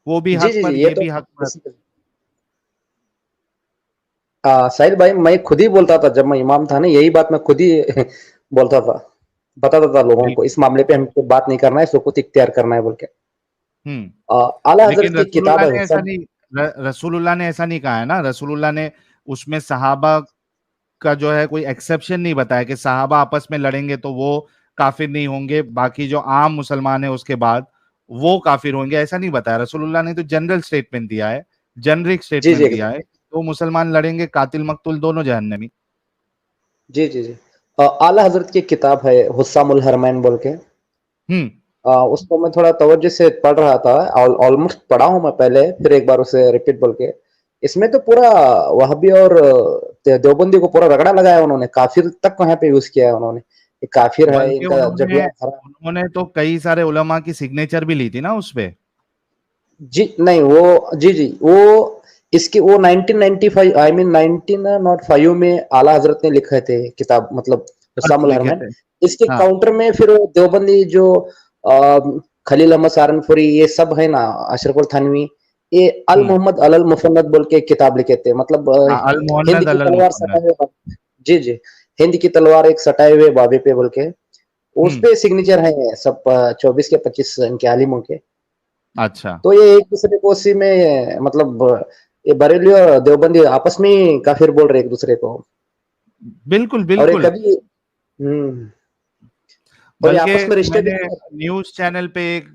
وہ بھی جی حق جی پر جی، یہ یہ تو بھی حق پر. سعید بھائی میں خود ہی بولتا تھا جب میں امام تھا نا، یہی بات میں خود ہی بولتا تھا، بتاتا تھا لوگوں کو بالکل. اس معاملے پہ ہم کو بات نہیں کرنا ہے، سکوت اختیار کرنا ہے بول کے. ہوں. اعلیٰ حضرت لیکن کی رسول کتاب اللہ ہے نے ایسا حسن. نہیں، رسول اللہ نے ایسا نہیں کہا ہے نا. رسول اللہ نے اس میں صحابہ کا جو ہے کوئی ایکسیپشن نہیں بتایا کہ صحابہ آپس میں لڑیں گے تو وہ کافر نہیں ہوں گے، باقی جو عام مسلمان ہیں اس کے بعد وہ کافر ہوں گے، ایسا نہیں بتایا. رسول اللہ نے تو جنرل سٹیٹمنٹ دیا ہے، جنرک جی جی سٹیٹمنٹ دیا ہے. تو مسلمان لڑیں گے، قاتل مقتول دونوں جہنمی. جی جی جی. اعلیٰ حضرت کی کتاب ہے حسام الحرمین بول کے. ہوں. اس کو میں تھوڑا توجہ سے پڑھ رہا تھا، آلموسٹ پڑھا ہوں میں پہلے، پھر ایک بار اسے ریپیٹ بول کے. اس میں تو پورا وہابی اور دیوبندی کو پورا رگڑا لگایا انہوں نے، کافر تک وہاں پہ یوز کیا ہے انہوں نے. یہ کافر ہے، ان بلکہ کا جگہ حرام. انہوں نے تو کئی سارے علماء کی سگنیچر بھی لی تھی نا اس پہ. جی نہیں وہ، جی جی وہ اس کی وہ 1995 آئی مین 1905 میں اعلیٰ حضرت نے لکھے تھے کتاب، مطلب حسام لکھے الحرمین. تھے. اس کے ہاں. کاؤنٹر میں پھر دیوبندی جو خلیل احمد سہارنپوری یہ سب ہے نا، اشرف التھانوی، یہ المحمد المفند بول کے کتاب لکھے تھے، مطلب ہند المہند کی تلوار المفند. سٹائے ہوئے. جی جی، ہند کی تلوار ایک سٹائے ہوئے بابے پہ بول کے، اس پہ سگنیچر ہیں سب 24 کے 25 ان کے عالموں کے. اچھا. تو یہ ایک دوسرے کو اسی میں مطلب یہ بریلی اور دیوبندی آپس میں کافر بول رہے ایک دوسرے کو. بالکل اور یہ بالکل. کبھی اور یہ آپس بلکہ میں میں رشتے بھی. نے نیوز چینل پہ ایک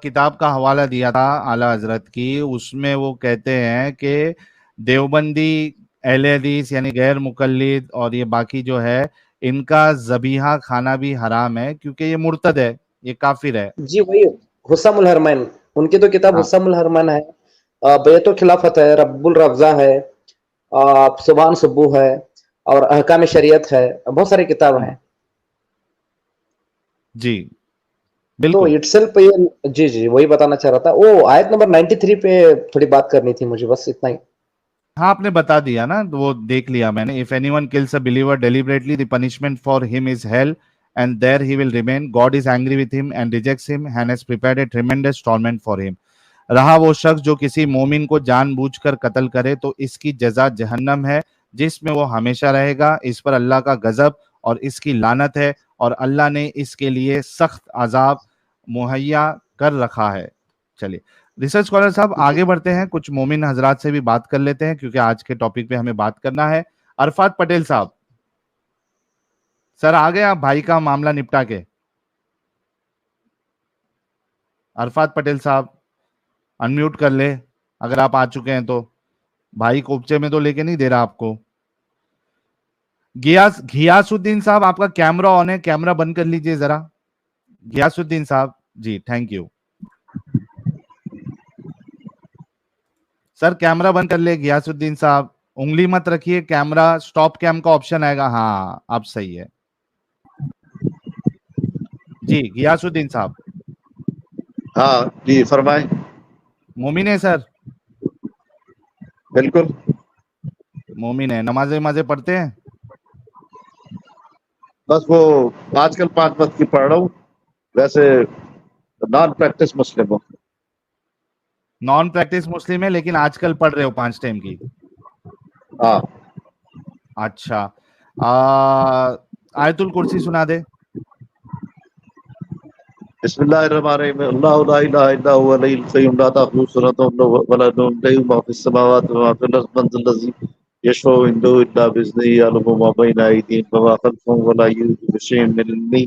کتاب کا حوالہ دیا تھا اعلیٰ حضرت کی، اس میں وہ کہتے ہیں کہ دیوبندی اہل حدیث یعنی غیر مقلد اور یہ باقی جو ہے ان کا ذبیحہ کھانا بھی حرام ہے، کیونکہ یہ مرتد ہے، یہ کافر ہے. جی وہی حسام الحرمین، ان کی تو کتاب ہاں. حسام الحرمین ہے. بیت الخلافت ہے، رب الرفضہ ہے، سبحان سبو ہے، اور احکام شریعت ہے، بہت ساری کتاب ہیں. جی تو بالکل. اٹ سیلف جی جی وہی بتانا چاہ رہا تھا. وہ آیت نمبر 93 پہ تھوڑی بات کرنی تھی مجھے، بس اتنا ہی. ہاں آپ نے بتا دیا نا، وہ دیکھ لیا میں نے. If anyone kills a believer deliberately, the punishment for him is hell, and there he will remain. God is angry with him and rejects him and has prepared a tremendous torment for him. رہا وہ شخص جو کسی مومن کو جان بوجھ کر قتل کرے تو اس کی جزا جہنم ہے، جس میں وہ ہمیشہ رہے گا. اس پر اللہ کا غضب اور اس کی لعنت ہے، اور اللہ نے اس کے لیے سخت عذاب مہیا کر رکھا ہے. چلیے ریسرچ اسکالر صاحب جی آگے بڑھتے ہیں، کچھ مومن حضرات سے بھی بات کر لیتے ہیں کیونکہ آج کے ٹاپک پہ ہمیں بات کرنا ہے. عرفات پٹیل صاحب، سر آگے آپ بھائی کا معاملہ نپٹا کے. عرفات پٹیل صاحب انمیوٹ کر لے اگر آپ آ چکے ہیں تو. بھائی کوپچے میں تو لے کے نہیں دے رہا آپ کو. گھیاس الدین صاحب آپ کا کیمرہ آن ہے، کیمرہ بند کر لیجئے ذرا. گھیاس الدین صاحب جی تھینک یو. سر کیمرہ بند کر لے گھیاس الدین صاحب، انگلی مت رکھیے، کیمرہ سٹاپ کیم کا آپشن آئے گا. ہاں اب صحیح ہے. جی گھیاس الدین صاحب. ہاں جی فرمائیں. مومن ہے سر؟ بالکل مومن ہے. نمازیں پڑھتے ہیں؟ بس وہ آج کل 5 وقت کی پڑھ رہا ہوں، ویسے نان پریکٹس مسلم ہوں. نان پریکٹس مسلم ہے لیکن آج کل پڑھ رہے ہو 5 ٹائم کی؟ ہاں اچھا. آیت الکرسی سنا دے. بسم اللہ الرحمن الرحیم. اللہ لا الہ الا هو الحی القیوم لا تأخذہ سنۃ ولا نوم له ما فی السماوات وما فی الارض من ذا الذی یشفع عنده الا باذنہ یعلم ما بین ایدیہم وما خلفہم ولا یحیطون بشیء من علمہ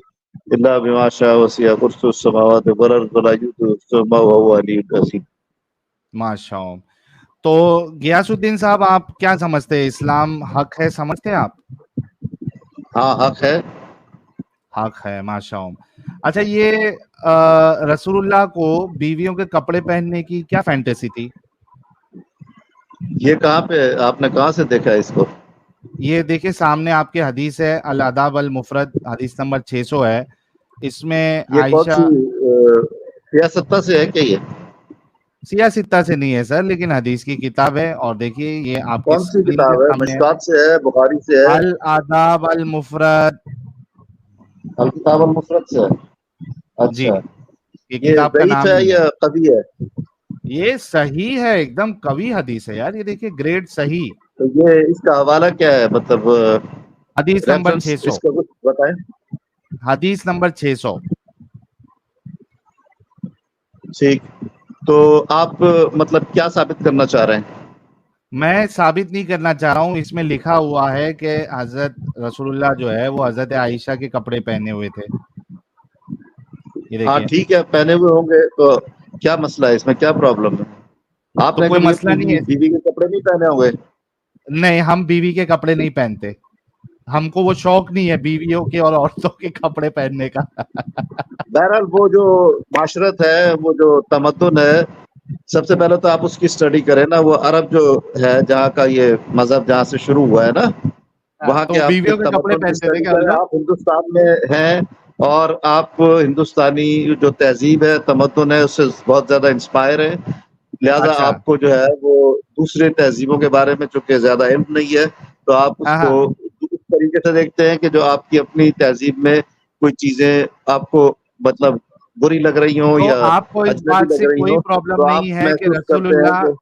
الا بما شاء وسع کرسیہ السماوات والارض ولا یؤوده حفظہما وهو العلی العظیم. ماشاء اللہ. تو گیاس الدین صاحب آپ کیا سمجھتے ہیں، اسلام حق ہے سمجھتے ہیں آپ؟ ہاں حق ہے. حق ہے ماشاء اللہ. اچھا یہ رسول اللہ کو بیویوں کے کپڑے پہننے کی کیا فینٹیسی تھی؟ یہ کہاں پہ آپ نے کہاں سے دیکھا ہے اس کو؟ یہ دیکھیں سامنے آپ کے حدیث ہے الاداب المفرد، حدیث نمبر 600 ہے. اس میں یہ کون عائشہ، سی سیاستہ سے ہے کیا؟ یہ سیاستہ سے نہیں ہے سر، لیکن حدیث کی کتاب ہے. اور دیکھیے یہ آپ کی کون سی اسکرین کے کتاب ہے؟ سامنے ہے، مشکات سے ہے، بخاری سے ہے؟ الاداب المفرد. الکتاب المفرد سے ہے. جی اچھا یہ یہ کتاب کا ضعیف نام ہے ہی ہے. یا قوی ہے؟ ये सही है, एकदम कवि हदीस है यार, ये देखिए ग्रेड सही। तो ये इसका हवाला क्या है, मतलब हदीस नंबर रेफरेंस 600, इसका कुछ बताएं। हदीस नंबर 600। ठीक, तो आप मतलब क्या साबित करना चाह रहे हैं? मैं साबित नहीं करना चाह रहा हूँ, इसमें लिखा हुआ है कि हजरत रसूलुल्लाह जो है वो हजरत आयशा के कपड़े पहने हुए थे। ये हाँ देखिए। ठीक है, पहने हुए होंगे तो क्या मसला है, इसमें क्या प्रॉब्लम है? तो आपने कोई कभी मसला अपनी नहीं है। बीवी के कपड़े नहीं पहने होंगे? नहीं, हम बीवी के कपड़े नहीं पहनते, हमको वो शौक नहीं है बीवियों के और औरतों के कपड़े पहनने का। बहरहाल वो जो माशरत है, वो जो तमद्दुन है, सबसे पहले तो आप उसकी स्टडी करें ना। वो अरब जो है, जहाँ का ये मजहब जहाँ से शुरू हुआ है ना, वहाँ के तो आपके बीवियों के कपड़े तमद्दुन की पहनते थे स्टडी क्या करें। हजरत? आप हिंदुस्तान में हैं और आप हिंदुस्तानी जो तहजीब है, तमद्दुन है, उससे बहुत ज्यादा इंस्पायर है। लिहाजा अच्छा। आपको जो है वो दूसरे तहजीबों के बारे में चूंकि ज्यादा इल्म नहीं है, तो आप उसको हाँ, इस तरीके से देखते हैं कि जो आपकी अपनी तहजीब में कोई चीजें आपको मतलब बुरी लग रही हो तो या आपको इस अजनबी बात लग से रही कोई हो, प्रॉब्लम तो आप नहीं है कि महसूस करते हैं रसूलुल्लाह, कि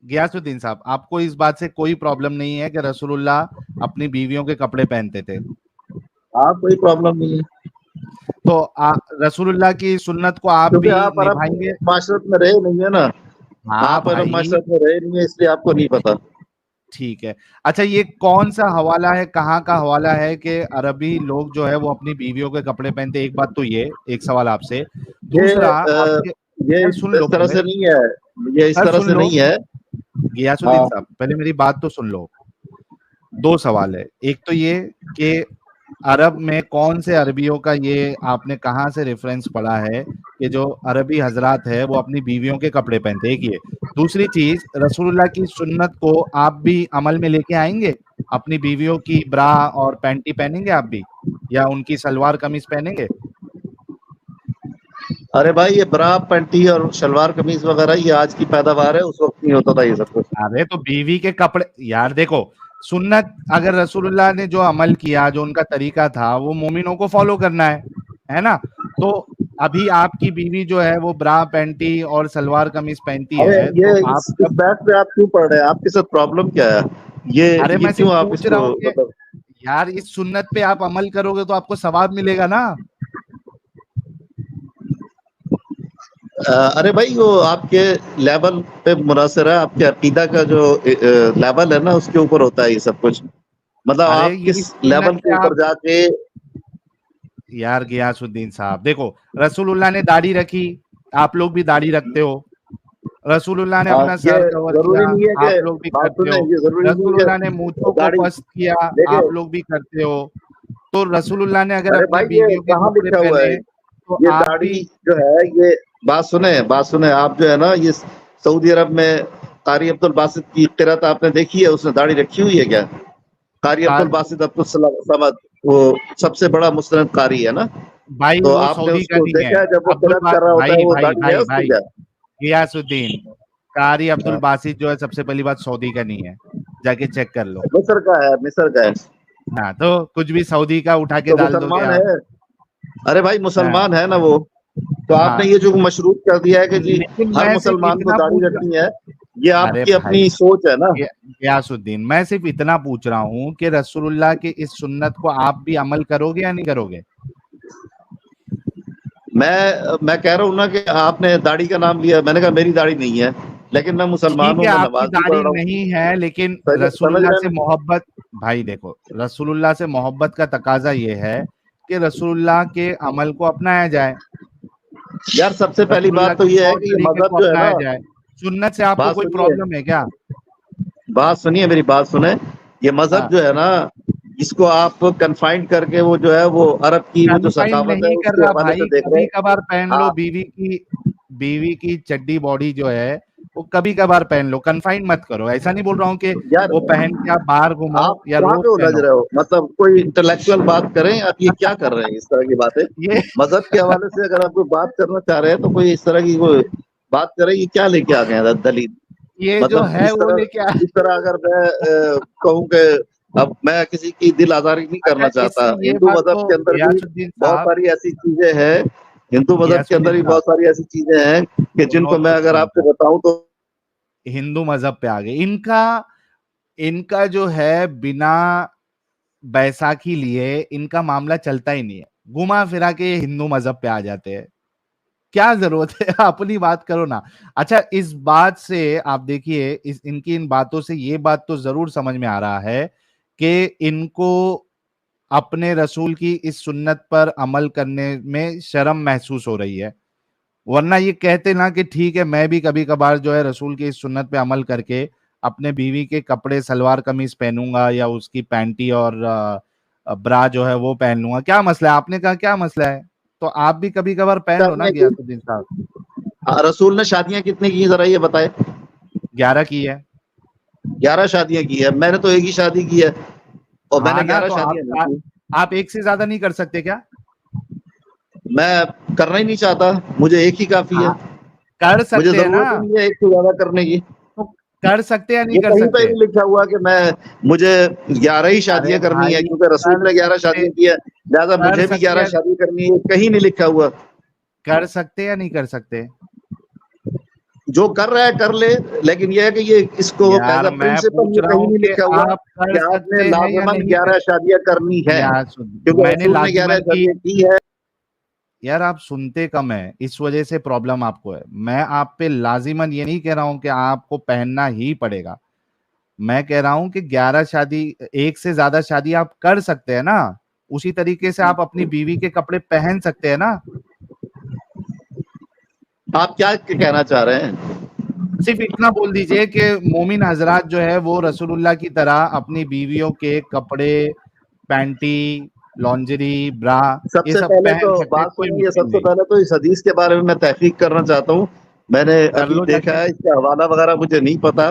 गियासुद्दीन साहब, आपको इस बात से कोई प्रॉब्लम नहीं है कि रसूलुल्लाह अपनी बीवियों के कपड़े पहनते थे? आप कोई प्रॉब्लम नहीं है, तो रसूलुल्लाह की सुन्नत को आप क्योंकि भी आप अरब निभाएंगे? माशरत में रहे नहीं है ना। हाँ आप अरब भाई, माशरत में रहे नहीं है, इसलिए आपको नहीं पता। ठीक है। अच्छा, ये कौन सा हवाला है, कहाँ का हवाला है कि अरबी लोग जो है वो अपनी बीवियों के कपड़े पहनते? एक बात तो ये, एक सवाल आपसे। ये दूसरा, आपके ये सर सुन लो इस तरह पहले, से नहीं है, ये इस सर तरह सुन से लो, नहीं है। गियासुद्दीन हाँ, साहब पहले मेरी बात तो सुन लो। दो सवाल है, एक तो ये कि अरब में कौन से अरबियों का ये आपने कहाँ से रेफरेंस पढ़ा है कि जो अरबी हजरात है वो अपनी बीवियों के कपड़े पहनते हैं? एक ये। दूसरी चीज, रसूलुल्लाह की सुन्नत को आप भी अमल में लेके आएंगे? अपनी बीवियों की ब्रा और पैंटी पहनेंगे आप भी, या उनकी सलवार कमीज पहनेंगे? अरे भाई ये ब्रा पैंटी और शलवार कमीज वगैरह ये आज की पैदावार है, उस वक्त नहीं होता था ये सब कुछ। अरे तो बीवी के कपड़े यार देखो, सुन्नत अगर रसूलुल्लाह ने जो अमल किया, जो उनका तरीका था, वो मोमिनों को फॉलो करना है ना? तो अभी आपकी बीवी जो है वो ब्रा पैंटी और सलवार कमीज पहनती अरे है, ये तो आप इस जब, बात पे आप क्यों पढ़ रहे हैं? आपके साथ प्रॉब्लम क्या है? ये अरे ये मैं सिर्फ क्यों आप पूछ रहा इसको हूँ कि मतलब यार इस सुन्नत पे आप अमल करोगे तो आपको सवाब मिलेगा ना? अरे भाई वो आपके लेवल पे मुनासिर है, आपके अकीदा का जो लेवल है ना, उसके ऊपर होता है ये सब कुछ। मतलब अरे आप ये किस इस सुन्नत लेवल पे के ऊपर आप, जाके यार गियासुद्दीन साहब देखो, रसूलुल्लाह ने दाढ़ी रखी, आप लोग भी दाढ़ी रखते हो। रसूलुल्लाह ने अपना ये सर कवर किया, जरूरी नहीं है आप कि लोग भी बात करते सुने, हो। ये जरूरी नहीं है रसूलुल्लाह ने कि मूंछों को दाढ़ी पस्त किया, देखिए। आप लोग भी करते हो। तो रसूलुल्लाह ने अगर अरे अपनी भाई ये बीवियों के कहाँ कपड़े लिखा हुआ है? पहने तो ये आप भी, दाढ़ी जो है ये, बात सुने, आप जो है ना ये सऊदी अरब में कारी अब्दुल बासित की किरात आपने देखी है? उसने दाढ़ी रखी हुई है क्या? कारी अब्दुल बासित अब्दुल समद, वो सबसे बड़ा मुस्लिम कारी है ना, भाई तो वो आपने सऊदी का उसको नहीं है। देखा है जब वो किरात कर रहा होता है? भाई वो भाई दाढ़ी है भाई उसकी भाई क्या? गियासुद्दीन, कारी अब्दुल हाँ, बासित जो है सबसे पहली बात सऊदी का नहीं है, जाके चेक कर लो। मिस्र का है, मिस्र का है। हाँ, तो कुछ भी सऊदी का उठा के तो डाल दोगे मुसलमान आप। है। अरे भाई हाँ, मुसलमान है ना वो। तो आपने हाँ, ये जो मशरूत कर दिया है कि जी लेकिन हर मैं सिर्फ मुसलमान को इतना दाढ़ी पूछ रखनी है, ये अरे आपकी भाई अपनी सोच है ना। गियासुद्दीन, मैं सिर्फ इतना पूछ रहा हूँ कि रसूलुल्लाह की इस सुन्नत को आप भी अमल करोगे या नहीं करोगे? मैं कह रहा हूँ ना कि आपने दाढ़ी का नाम लिया, मैंने कहा मेरी दाढ़ी नहीं है, लेकिन मैं मुसलमान ठीक हूँ, है, मैं आपकी नमाज भी पढ़ दाढ़ी रहा हूँ। नहीं है, लेकिन समझ रसूलुल्लाह रहे हैं से ना? मोहब्बत, भाई देखो, रसूलुल्लाह से मोहब्बत का तकाजा ये है कि रसूलुल्लाह के अमल को अपनाया जाए, यार सबसे पहली रसूलुल्लाह बात तो के ये है तौर कि ये तरीके मजहब को जो है अपनाया ना, जाए। सुन्नत से आपको बात कोई सुनिए, प्रॉब्लम है क्या? मेरी बात सुने। ये मजहब हाँ, जो है ना, इसको आप कन्फाइंड करके वो जो है वो अरब की वो जो कन्फाइन सकाफत है नहीं कर उसके रहा हवाले से भाई, देख रहे कभी हैं। कभार पहन लो, हाँ बीवी की चड्डी बॉडी जो है वो कभी कभार पहन लो, कन्फाइन मत करो। ऐसा नहीं बोल रहा हूँ कि यार, वो पहन के आप बाहर घूमो आप या कहाँ रोज पे उलझ पहनो। रहे हो? मतलब कोई इंटेलेक्चुअल बात करें, आप ये क्या कर रहे हैं इस तरह की बातें? ये मजहब के हवाले से अगर आप कोई बात करना चाह रहे हैं तो कोई इस तरह की कोई बात करें। ये क्या लेके आ गए हैं दलील? ये जो मतलब है वो लेके आ, इस तरह अगर मैं कहूँ कि अब मैं किसी की दिल आजारी नहीं अच्छा करना चाहता। इससे ये हिंदू बात मजहब तो के अंदर भी गियासुद्दीन बहुत साहब, सारी ऐसी चीजें हैं हिंदू मजहब के अंदर भी बहुत सारी ऐसी चीजें हैं कि जिनको मैं अगर आपको बताऊं तो हिंदू मजहब पे आ गए। इनका जो है बिना बैसाखी लिए इनका मामला चलता ही नहीं है, घुमा फिरा के हिंदू मजहब पे आ जाते हैं। क्या जरूरत है, अपनी बात करो ना। अच्छा, इस बात से आप देखिए, इनकी इन बातों से ये बात तो जरूर समझ में आ रहा है कि इनको अपने रसूल की इस सुन्नत पर अमल करने में शर्म महसूस हो रही है, वरना ये कहते ना कि ठीक है मैं भी कभी कभार जो है रसूल की इस सुन्नत पे अमल करके अपने बीवी के कपड़े सलवार कमीज पहनूंगा या उसकी पैंटी और ब्रा जो है वो पहन लूंगा, क्या मसला है? आपने कहा क्या मसला है, तो आप भी कभी कभार पहन लो ना गियासुद्दीन साहब। रसूल ने शादियां कितनी की जरा ये बताए? 11 की है। 11 शादियां की है, मैंने तो एक ही शादी की है और हाँ मैंने ना, 11 तो शादियां नहीं की। आप एक से ज्यादा नहीं कर सकते क्या? मैं करना ही नहीं चाहता, मुझे एक ही काफी है। हाँ, कर मुझे सकते हैं ना, जरूरत ही नहीं है एक से ज्यादा करने की। तो कर सकते या नहीं ये कर कहीं पे सकते? नहीं लिखा हुआ कि मुझे 11 ही अरे शादियां करनी है, भाई, क्योंकि रसूल कर ने 11 सकते शादियां की है, लिहाजा कर मुझे भी सकते 11 हैं, शादी करनी है, कहीं नहीं लिखा हुआ। कर सकते या नहीं कर सकते? जो कर रहा है कर ले, लेकिन ये है कि ये इसको एज यार अ मैं प्रिंसिपल पूछ ये रहा कहीं हूँ नहीं कि लिखा हुआ आप कर कि आपने सकते हैं या लाजमन नहीं 11 शादियां करनी है, क्योंकि मैंने रसूल ने 11 लाजिमन की। शादियां की है। यार आप सुनते कम है, इस वजह से प्रॉब्लम आपको है। मैं आप पे लाजिमन ये नहीं कह रहा हूं कि आपको पहनना ही पड़ेगा, मैं कह रहा हूं कि 11 शादी, एक से ज्यादा शादी आप कर सकते हैं ना, उसी तरीके से आप अपनी बीवी के कपड़े पहन सकते हैं ना। आप क्या कहना चाह रहे हैं? सिर्फ इतना बोल दीजिए कि मोमिन हजरात जो है वो रसूलुल्लाह की तरह अपनी बीवियों के कपड़े, पैंटी, लॉन्जरी, ब्रा, ये सबसे सब पहले तो पहन सकते हैं, बात कोई सुनिए, मुश्किल सबसे नहीं। पहले तो इस हदीस के बारे में मैं तहकीक करना चाहता हूँ। मैंने कर अभी लो देखा जाके, है, इसका हवाला वगैरह मुझे नहीं पता,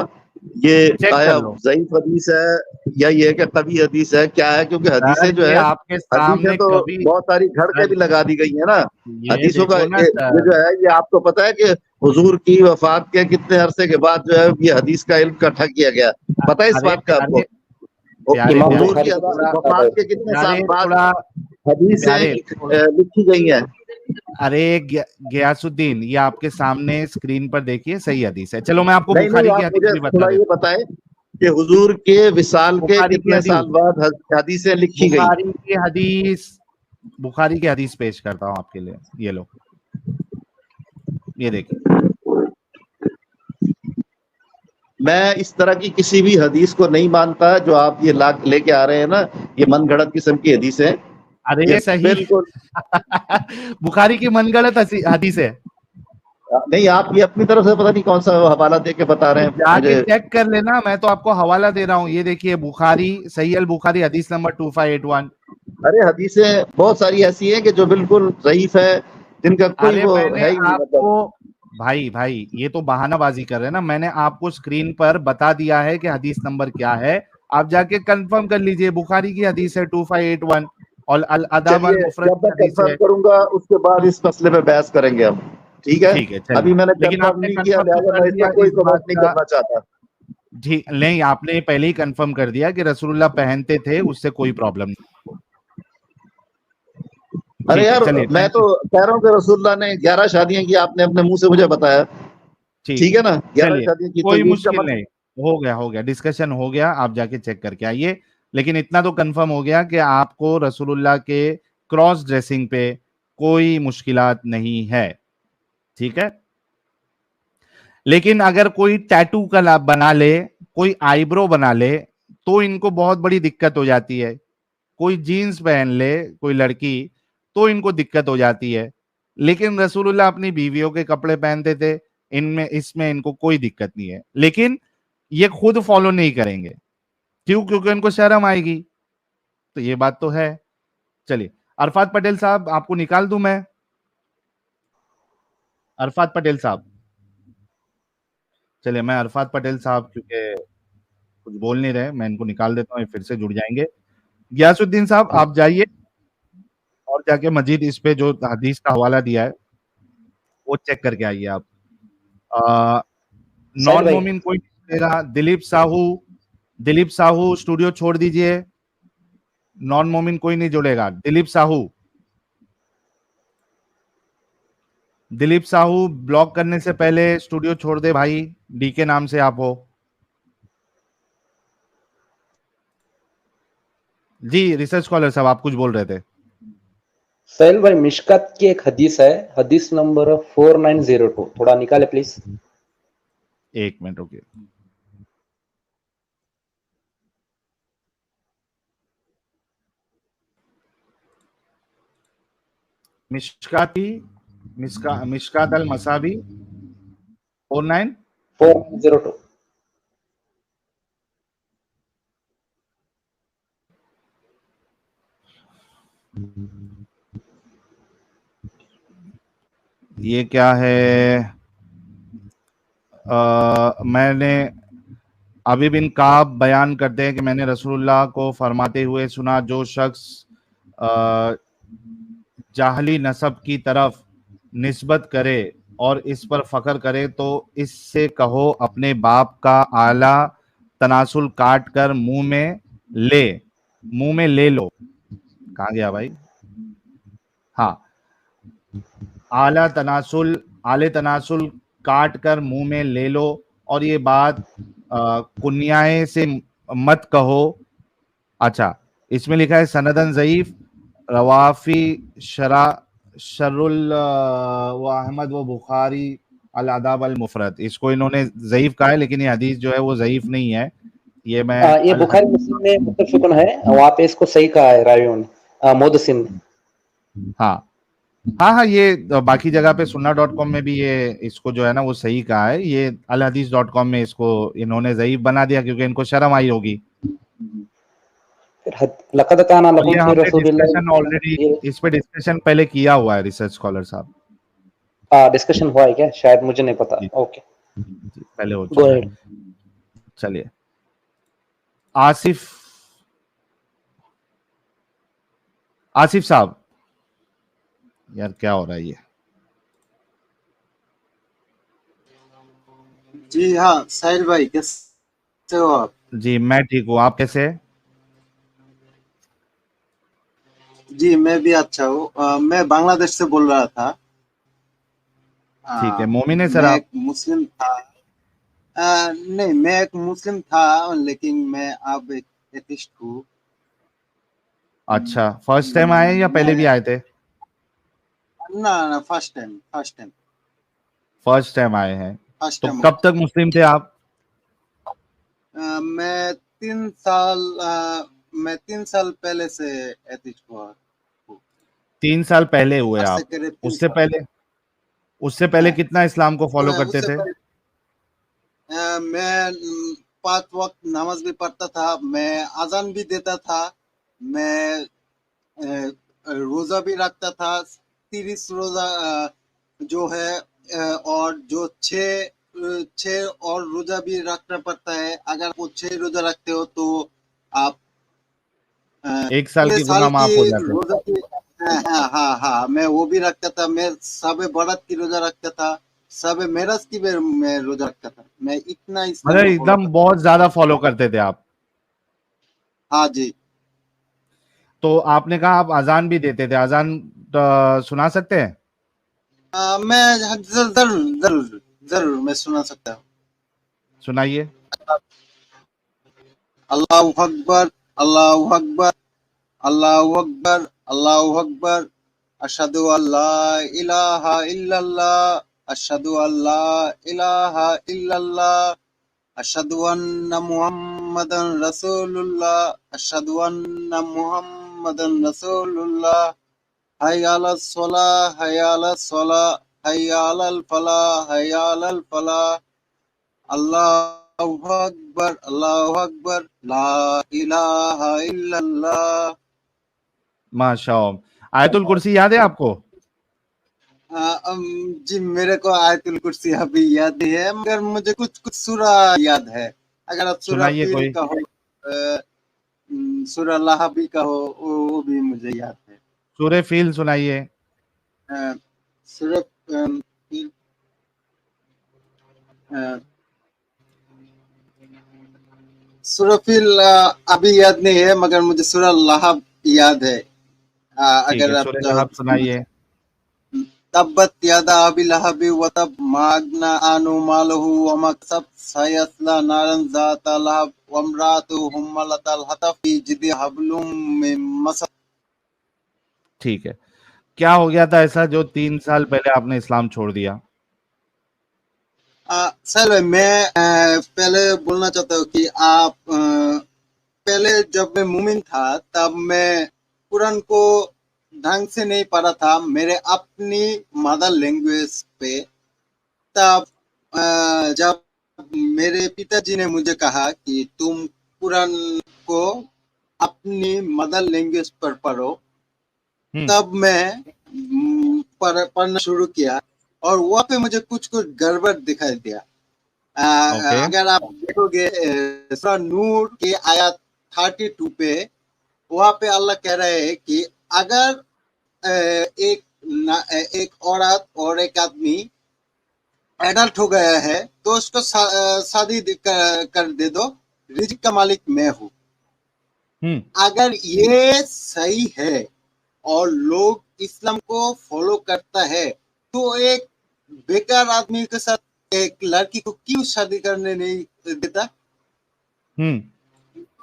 ये चेक कर आया लो। ज़ईफ हदीस है या ये कि कभी हदीस है, क्या है? क्योंकि हदीसें सर जो ये है, आपके हदीसें सामने तो कभी, बहुत सारी घड़ के सर भी लगा दी गई है ना। ये हदीसों का देखो ना ये सर, जो है, ये आपको पता है कि हुजूर की वफात के कितने अरसे के बाद जो है ये हदीस का इल्म इकट्ठा किया गया, पता है इस अरे बात का आपको? प्यारे, प्यारे इमाम हुजूर प्यारे की बुखारी की थोड़ा, तहकीकात है वफात के इसकी। कितने प्यारे साल बाद थोड़ा, हदीसें प्यारे थोड़ा, लिखी गई हैं। अरे गयासुद्दीन, ये आपके सामने स्क्रीन पर देखिए, सही हदीस है। चलो मैं आपको नहीं नहीं, बुखारी की आप हदीस मुझे भी बता थोड़ा ये देता हूँ। बताएं कि हुजूर के विसाल के बुखारी की कितने हदीस, साल बाद हदीसें लिखी गई? बुखारी की हदीस, बुखारी की हदीस पेश करता हूँ आपके लिए, ये लो, ये देखिए। मैं इस तरह की किसी भी हदीस को नहीं मानता जो आप ये लेके आ रहे हैं ना, ये मनगढ़ंत किस्म की हदीसें, ये अरे सही बिल्कुल बुखारी की मनगढ़ंत हदीस है, नहीं। आप ये अपनी तरफ से पता नहीं कौन सा हवाला दे के बता रहे तो हैं जाके मुझे। चेक कर लेना, मैं तो आपको हवाला दे रहा हूँ, ये देखिए बुखारी, सही अल बुखारी हदीस नंबर 2581। अरे हदीसें बहुत सारी ऐसी हैं कि जो बिल्कुल ज़ईफ है, जिनका कोई अरे वो मैंने है ही नहीं, मतलब। आपको, भाई ये तो बहानाबाजी कर रहे हैं ना, मैंने आपको स्क्रीन पर बता दिया है कि हदीस नंबर क्या है, आप जाके कंफर्म कर लीजिए। बुखारी की हदीस है 2581 और अल अदब अल चलिए, मुफरद जब की मैं हदीस कंफर्म है। करूंगा उसके बाद इस मसले पे बहस करेंगे हम, ठीक है? ठीक है चलिए, अभी मैंने लेकिन कंफर्म आपने नहीं किया, कंफर्म तो लिहाजा कर मैं इस दिया पर कोई इस बात कमेंट नहीं का, करना चाहता। ठीक नहीं, आपने पहले ही कंफर्म कर दिया कि रसूलुल्लाह पहनते थे, उससे कोई प्रॉब्लम नहीं। अरे ठीक है यार, चलिए, मैं तो टेंशन, कह रहा हूँ कि रसूलुल्लाह ने 11 शादियां की, आपने अपने मुंह से मुझे बताया, ठीक ठीक है है ना? 11 चलिए, शादियां की, तो कोई ये इसका मुश्किल मतलब नहीं, हो गया डिस्कशन हो गया, आप जाके चेक करके आइए। लेकिन इतना तो कंफर्म हो गया कि आपको रसूलुल्लाह के क्रॉस ड्रेसिंग पे कोई मुश्किलात नहीं है, ठीक है। लेकिन अगर कोई टैटू का बना ले, कोई आईब्रो बना ले, तो इनको बहुत बड़ी दिक्कत हो जाती है। कोई जीन्स पहन ले कोई लड़की, तो इनको दिक्कत हो जाती है। लेकिन रसूलुल्लाह अपनी बीवियों के कपड़े पहनते थे, इनमें इसमें इनको कोई दिक्कत नहीं है। लेकिन ये खुद फॉलो नहीं करेंगे, क्यों? क्योंकि इनको शर्म आएगी, तो ये बात तो है। चलिए, अरफात पटेल साहब आपको निकाल दूं मैं? अरफात पटेल साहब, चलिए मैं अरफात पटेल साहब क्योंकि कुछ बोल नहीं रहे, मैं इनको निकाल देता हूँ, ये फिर से जुड़ जाएंगे। गियासुद्दीन साहब आप जाइए और जाके मजीद इस पे जो हदीस का हवाला दिया है वो चेक करके आइए आप। साहिल नॉन भाई, मोमिन कोई नहीं जुड़ेगा। दिलीप साहू स्टूडियो छोड़ दीजिए, नॉन मोमिन कोई नहीं जुड़ेगा। दिलीप साहू, दिलीप साहू ब्लॉक करने से पहले स्टूडियो छोड़ दे भाई, डी के नाम से आप हो जी। रिसर्च स्कॉलर साहब आप कुछ बोल रहे थे। साहिल भाई, मिशकात की एक हदीस है, हदीस नंबर 4902, थोड़ा निकाले प्लीज। एक मिनट रुकिए। मिशकात अल मसाबी 4902। ये क्या है? मैंने अभी बिन काब बयान करते हैं कि मैंने रसूलुल्लाह को फरमाते हुए सुना, जो शख्स जाहली नसब की तरफ निस्बत करे और इस पर फख्र करे तो इससे कहो अपने बाप का आला तनासुल काट कर मुंह में ले लो। कहाँ गया भाई? हाँ, आले तनासुल काट कर मुंह में ले लो, और ये बात कुन्याए से मत कहो। अच्छा, इसमें लिखा है सनदन ज़ईफ, रवाफी शरुल व अहमद व बुखारी अल अदाब अल मुफरद। इसको इन्होंने ज़ईफ कहा है, लेकिन ये हदीस जो है वो ज़ईफ नहीं है। ये मैं ये बुखारी मुस्लिम में मुत्तफ़िक़ुन है, वहां पे इसको सही कहा है रावियों ने, मोहदसिन। हाँ हाँ हाँ, ये बाकी जगह पे सुन्ना.com में भी ये इसको जो है ना वो सही कहा है। ये अल हदीस.com में इसको इन्होंने ज़ईफ बना दिया क्योंकि इनको शर्म आई होगी। लक़द काना और लकुम ये फ़ी हमने रसूलिल्लाह, डिस्कशन ऑलरेडी, इस पे डिस्कशन पहले किया हुआ है रिसर्च स्कॉलर साहब। डिस्कशन हुआ है क्या? शायद मुझे नहीं पता। जी ओके, जी, पहले हो गो चुका है। अहेड। चलिए, आसिफ साहब, यार क्या हो रहा है ये? जी हाँ साहिल भाई, कैसे हो आप? जी मैं ठीक हूँ, आप कैसे हैं? जी मैं भी अच्छा हूँ। मैं बांग्लादेश से बोल रहा था। ठीक है, मोमिन है सर मैं आप? एक मुस्लिम था। नहीं, मैं एक मुस्लिम था, लेकिन मैं अब एक एथिस्ट हूँ। अच्छा, फर्स्ट टाइम आए या पहले भी मैं आए थे? ना फर्स्ट टाइम फर्स्ट टाइम आए हैं। फर्स्ट तो टाइम। कब तक मुस्लिम थे आप? मैं 3 साल पहले से एथिस्ट हुआ हूँ। 3 साल पहले हुए आज से आप? करीब 3 उससे साल। पहले कितना इस्लाम को फॉलो करते उससे थे? पहले मैं 5 वक्त नमाज भी पढ़ता था, मैं अजान भी देता था, मैं रोजा भी रखता था। 30 रोजा जो है, और जो 6 और रोजा भी रखना पड़ता है। अगर वो 6 रोजा रखते हो तो आप 1 साल पूरे के साल गुनाह की माफ हो जाते हैं। रोजा की। हाँ, मैं वो भी रखता था। मैं सबे बरात की रोजा रखता था, सबे मेराज की भी मैं रोजा रखता था। मैं इतना इस्लाम मतलब को फॉलो एकदम करता। बहुत ज्यादा फॉलो करते थे आप। हाँ जी। तो आपने कहा आप अजान भी देते थे, अजान सुना सकते हैं? मैं जरूर मैं सुना सकता हूँ। सुनाइए। अल्लाहु अकबर, अल्लाहु अकबर, अल्लाहु अकबर, अल्लाहु अकबर। अशहदु अल्ला इलाहा इल्लल्लाह, अशहदु अल्ला इलाहा इल्लल्लाह, अशहदु अन्ना मुहम्मदन रसूलुल्लाह, अशहदु अन्ना मुहम्मदन रसूलुल्लाह। हय्या अलस सलाह, हय्या अलस सलाह, हय्या अलल फलाह, हय्या अलल फलाह। अल्लाहु अकबर, अल्लाहु अकबर, ला इलाहा इल्लल्लाह। माशाअल्लाह। आयतुल कुर्सी याद है आपको? जी मेरे को आयतुल कुर्सी अभी याद नहीं है, मगर मुझे कुछ कुछ सूरा याद है। अगर आप सूरा सुनाइए फील कोई। का हो, सूरा लाहबी का हो, वो भी मुझे याद है। सूरह फील सुनाइए। सूरा फील, सूरा फील अभी याद नहीं है, मगर मुझे सूरा लाहब याद है। ठीक अगर है, आप सूरह लहब सुनाइए। تبت یدا ابی لہب وتب ما اغنی عنہ مالہ وما کسب سیصلی نارا ذات لہب وامرأتہ حمالۃ الحطب فی جیدہا حبل من مسد. ٹھیک ہے. کیا ہو گیا تھا ایسا جو 3 سال پہلے آپ نے اسلام چھوڑ دیا؟ سر میں پہلے بولنا چاہتا ہوں کہ آپ پہلے جب میں مومن تھا تب میں قرآن کو ڈھنگ سے نہیں پڑھا تھا میرے اپنی مدر لینگویج پہ. تب جب میرے پتا جی نے مجھے کہا کہ تم قرآن کو اپنی مدر لینگویج پر پڑھو، تب میں پڑھنا شروع کیا اور وہاں پہ مجھے کچھ گڑبڑ دکھائی دیا. اگر آپ دیکھو گے سورہ نور کی آیات 32 پہ وہاں پہ اللہ کہہ رہے ہیں کہ اگر ایک عورت اور ایک آدمی ایڈلٹ ہو گیا ہے تو اس کو شادی کر دے دو، رزق کا مالک میں ہوں. اگر یہ صحیح ہے اور لوگ اسلام کو فالو کرتا ہے تو ایک بیکار آدمی کے ساتھ ایک لڑکی کو کیوں شادی کرنے نہیں دیتا؟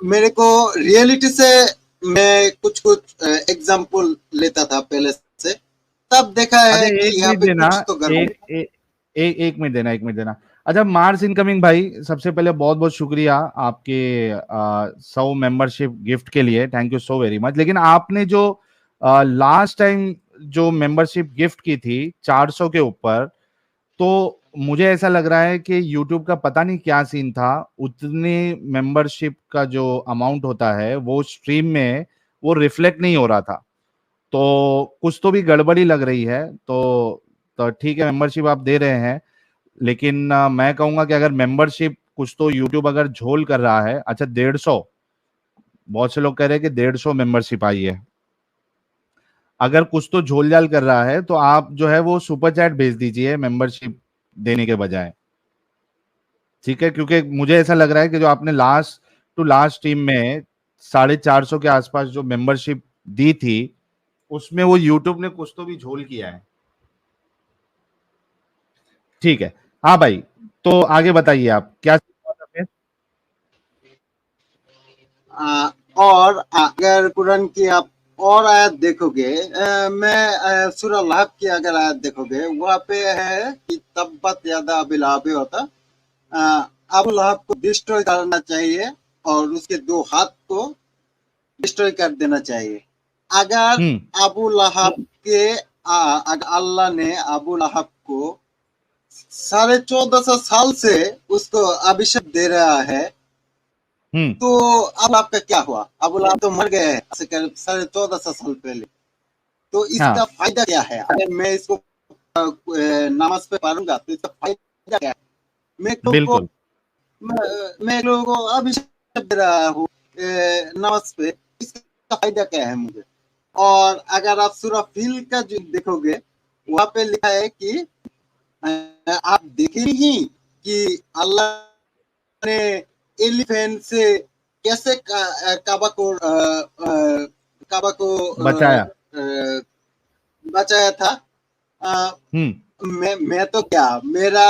میرے کو ریئلٹی سے میں کچھ ایگزامپل لیتا تھا پہلے سے، تب دیکھا ہے کہ یہاں پہ کچھ تو گڑبڑ. ایک منٹ دینا. اچھا مارس انکمنگ بھائی، سب سے پہلے بہت بہت شکریہ آپ کے 100 ممبرشپ گفٹ کے لیے، thank you so very much. لیکن آپ نے جو لاسٹ ٹائم جو ممبرشپ گفٹ کی تھی 400 کے اوپر، تو مجھے ایسا لگ رہا ہے کہ یوٹیوب کا پتہ نہیں کیا سین تھا، اتنے ممبرشپ کا جو اماؤنٹ ہوتا ہے وہ اسٹریم میں وہ ریفلیکٹ نہیں ہو رہا تھا. تو کچھ تو بھی گڑبڑی لگ رہی ہے. تو ٹھیک ہے، ممبرشپ آپ دے رہے ہیں، لیکن میں کہوں گا کہ اگر ممبرشپ کچھ تو یوٹیوب اگر جھول کر رہا ہے. اچھا 150، بہت سے لوگ کہہ رہے ہیں کہ 150 ممبرشپ آئی ہے. اگر کچھ تو جھول جال کر رہا ہے تو آپ جو ہے وہ سپر چیٹ بھیج دیجئے ممبرشپ دینے کے بجائے، ٹھیک ہے؟ کیونکہ مجھے ایسا لگ رہا ہے کہ جو آپ نے لاسٹ ٹو لاسٹ ٹیم میں 450 کے آس پاس جو ممبرشپ دی تھی اس میں وہ یوٹیوب نے کچھ تو بھی جھول کیا ہے. ٹھیک ہے. ہاں بھائی، تو آگے بتائیے آپ کیا. اور اگر قرآن کی آپ اور آیت دیکھو گے، میں سورہ لہب کی اگر آیت دیکھو گے وہاں پہ ہے کہ تبت یدا ابی لہب ہوتا، ابو لہب کو ڈسٹروائے کرنا چاہیے اور اس کے 2 ہاتھ کو ڈسٹروائے کر دینا چاہیے. اگر ابو لہب کے اگر اللہ نے ابو لہب کو 1450 سال سے اس کو ابھیشیک دے رہا ہے تو اب آپ کا کیا ہوا؟ ابو لہب تو مر گئے ہیں 1450 سال پہلے. تو اس کا فائدہ کیا ہے؟ اگر میں اس کو نماز پہ پڑھوں گا تو اس کا فائدہ کیا ہے؟ میں لوگوں کو ابھیشیک دے رہا ہوں نماز پہ، اس کا فائدہ کیا ہے مجھے؟ اور اگر آپ سورہ فیل کا جو دیکھو گے وہاں پہ لکھا ہے کہ آپ دیکھیں نہیں کہ اللہ نے ایلیفینٹ سے کیسے کعبہ کو بچایا تھا. میں تو کیا میرا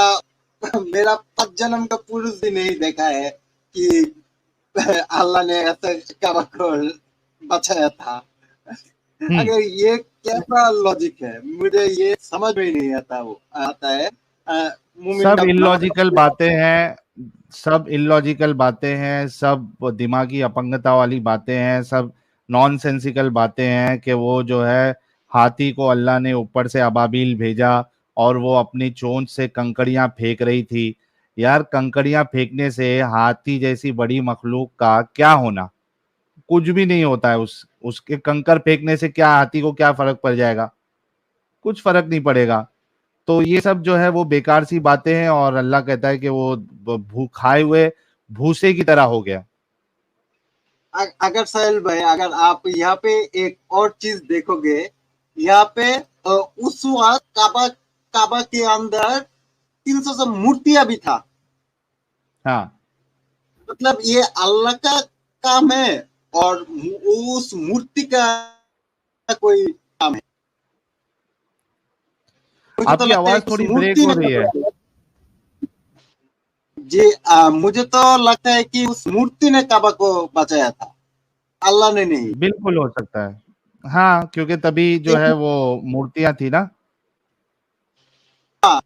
5 جنم کا پروف بھی نہیں دیکھا ہے کہ اللہ نے ایسے کعبہ کو بچایا تھا. اگر یہ کیسا لاجک ہے مجھے یہ سمجھ میں نہیں آتا ہے. سب انلوجیکل باتیں ہیں، سب دماغی اپنگتا والی باتیں ہیں، سب نان سینسیکل باتیں ہیں کہ وہ جو ہے ہاتھی کو اللہ نے اوپر سے ابابیل بھیجا اور وہ اپنی چونچ سے کنکڑیاں پھینک رہی تھی. یار کنکڑیاں پھینکنے سے ہاتھی جیسی بڑی مخلوق کا کیا ہونا؟ کچھ بھی نہیں ہوتا ہے. اس کے کنکر پھینکنے سے کیا ہاتھی کو کیا فرق پڑ جائے گا؟ کچھ فرق نہیں پڑے گا. تو یہ سب جو ہے وہ بیکار سی باتیں ہیں اور اللہ کہتا ہے کہ وہ کھائے ہوئے بھوسے کی طرح ہو گیا. اگر سہیل بھائی اگر آپ یہاں پہ ایک اور چیز دیکھو گے، یہاں پہ اس وقت کعبہ کے اندر 300 سے مورتیاں بھی تھا. ہاں مطلب یہ اللہ کا کام ہے اور اس مورتی کا کوئی کام ہے. मुझे तो आपकी लगता है आवाज कि उस थोड़ी ब्रेक मूर्ति हो ने रही है। जी मुझे तो लगता है कि उस मूर्ति ने काबा को बचाया था, अल्लाह ने नहीं। बिल्कुल हो सकता है। हाँ, क्योंकि तभी जो है वो मूर्तियाँ थी ना। हाँ,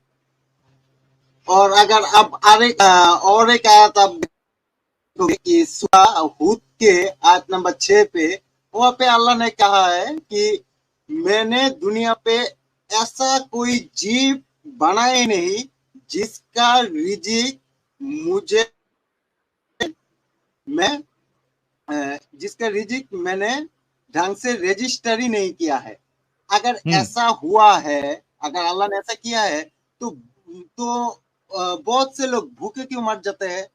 और अगर अब और एक आयत आप देखोगे कि सूरह हूद के आयत नंबर 6 पे, वहाँ पे अल्लाह ने कहा है कि मैंने दुनिया पे ऐसा कोई जीव बनाए नहीं जिसका रिजिक मुझे मैं जिसका रिजिक मैंने ढंग से रजिस्टर ही नहीं किया है। अगर ऐसा हुआ है, अगर अल्लाह ने ऐसा किया है तो बहुत से लोग भूखे क्यों मर जाते हैं?